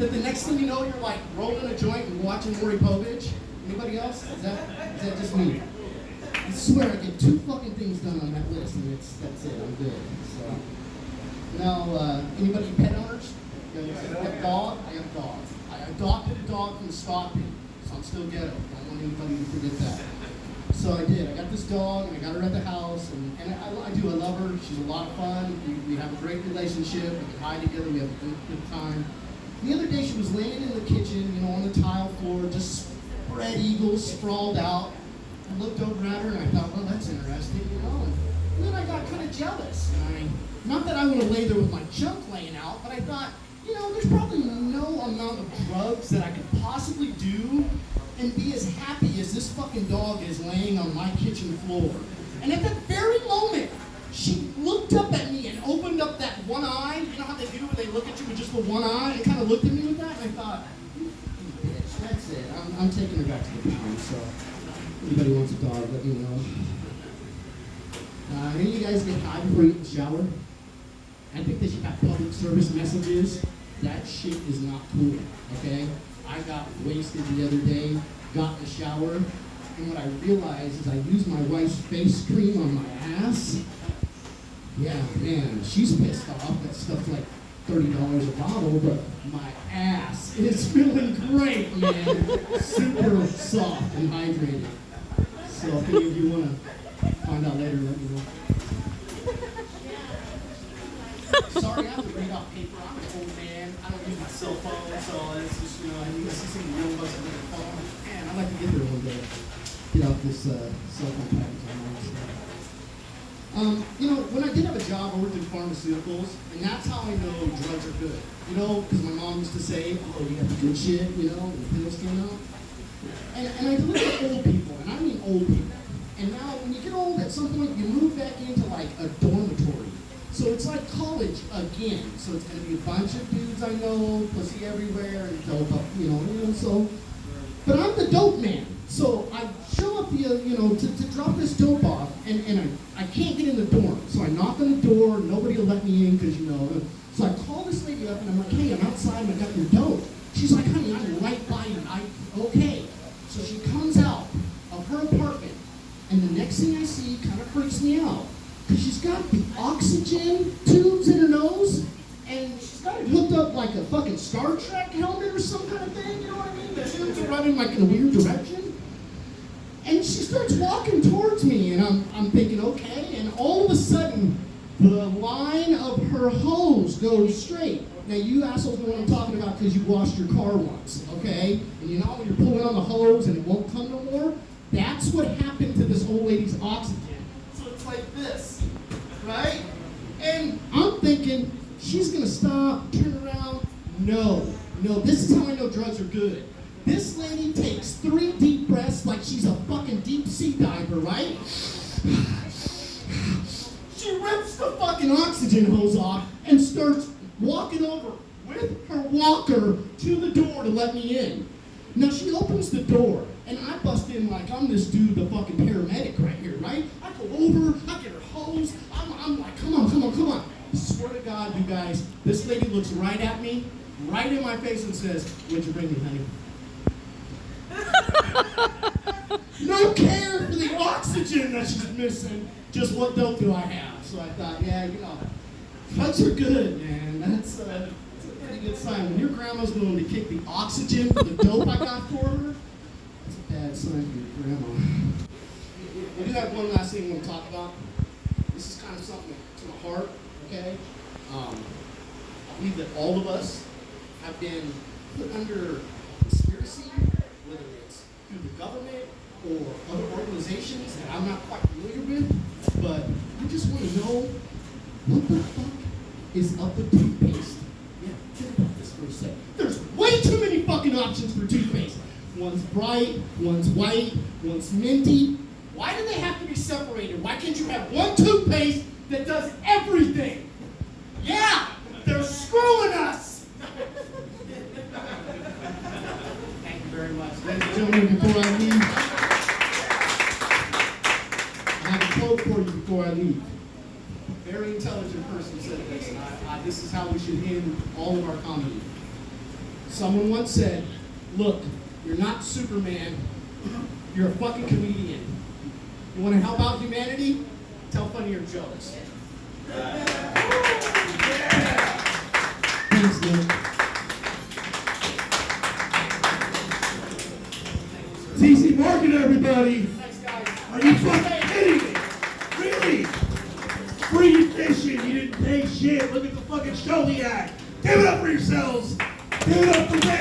that the next thing you know, you're like rolling a joint and watching Maury Povich? Anybody else? Is that just me? I swear I get 2 fucking things done on that list, and that's it. I'm good. So now, anybody pet owners? You have a dog? I have a dog. I adopted a dog from the stock pit, so I'm still ghetto. I don't want anybody to forget that. So I did. I got this dog, and I got her at the house, and I do. I love her. She's a lot of fun. We have a great relationship. We can hide together. We have a good time. The other day, she was laying in the kitchen, on the tile floor, just spread eagle, sprawled out. I looked over at her, and I thought, well, that's interesting, And then I got kind of jealous. And not that I want to lay there with my junk laying out, but I thought, there's probably no amount of drugs that I could possibly do and be as happy as this fucking dog is laying on my kitchen floor. And at that very moment, she looked up at me and opened up that one eye. You know how they do when they look at you with just the one eye? And kind of looked at me with that, and I thought, you bitch, that's it. I'm taking her back to the pound, so if anybody wants a dog, let me know. Any of you guys get high before you get in the shower? I think they should have public service messages. That shit is not cool, okay? I got wasted the other day, got in the shower, and what I realized is I used my wife's face cream on my ass. Yeah, man, she's pissed off. That stuff's like $30 a bottle, but my ass is feeling great, man. Super soft and hydrated. So if any of you want to find out later, let me know. Sorry, I have to read off paper. I'm an old man. I don't use my cell phone, so it's just, you see some young bucks on their phone. Man, I'd like to get there one day. Get off this cell phone package on my stuff. When I did have a job, I worked in pharmaceuticals, and that's how I know drugs are good. Because my mom used to say, oh, you got the good shit, and the pills came out. And I look at old people, and I mean old people. And now, when you get old, at some point, you move back into, like, a dormitory. So it's like college again. So it's going to be a bunch of dudes I know, pussy everywhere, and dope up, so. But I'm the dope man. So I show up, to drop this dope off, and I can't get in the dorm. So I knock on the door, nobody will let me in because, So I call this lady up, and I'm like, hey, I'm outside, and I got your dope. She's like, honey, I'm right by you. Okay. So she comes out of her apartment, and the next thing I see kind of freaks me out. Because she's got the oxygen tubes in her nose, and she's got it hooked up like a fucking Star Trek helmet or some kind of thing, you know what I mean? The tubes are running like in a weird direction. And she starts walking towards me, and I'm thinking, okay, and all of a sudden, the line of her hose goes straight. Now, you assholes know what I'm talking about because you washed your car once, okay? And when you're pulling on the hose and it won't come no more? That's what happened to this old lady's oxygen. Like this, right? And I'm thinking, she's gonna stop, turn around. No, this is how I know drugs are good. This lady takes 3 deep breaths like she's a fucking deep sea diver, right? She rips the fucking oxygen hose off and starts walking over with her walker to the door to let me in. Now she opens the door, and I bust in like I'm this dude, the fucking paramedic right here, right? I go over, I get her hose, I'm like, come on. I swear to God, you guys, this lady looks right at me, right in my face and says, what'd you bring me, honey? No care for the oxygen that she's missing, just what dope do I have? So I thought, yeah, drugs are good, man. That's a pretty good sign. When your grandma's going to kick the oxygen for the dope I got for her, that's a bad sign for your grandma. I do have one last thing I want to talk about. This is kind of something to my heart, okay? I believe that all of us have been put under conspiracy, whether it's through the government or other organizations that I'm not quite familiar with, but I just want to know what the fuck is up with toothpaste. Yeah, think about this for a second. There's way too many fucking options for toothpaste. One's bright, one's white, one's minty. Why do they have to be separated? Why can't you have one toothpaste that does everything? Yeah, they're screwing us. Thank you very much. Ladies and gentlemen, before I leave, I have a quote for you before I leave. A very intelligent person said this, and this is how we should end all of our comedy. Someone once said, look, you're not Superman, you're a fucking comedian. You want to help out humanity? Tell funnier jokes. Thanks, Luke. It's easy market, everybody. Thanks, guys. Are you fucking kidding me? Really? Free fishing. You didn't pay shit. Look at the fucking show we had. Give it up for yourselves. Give it up for Red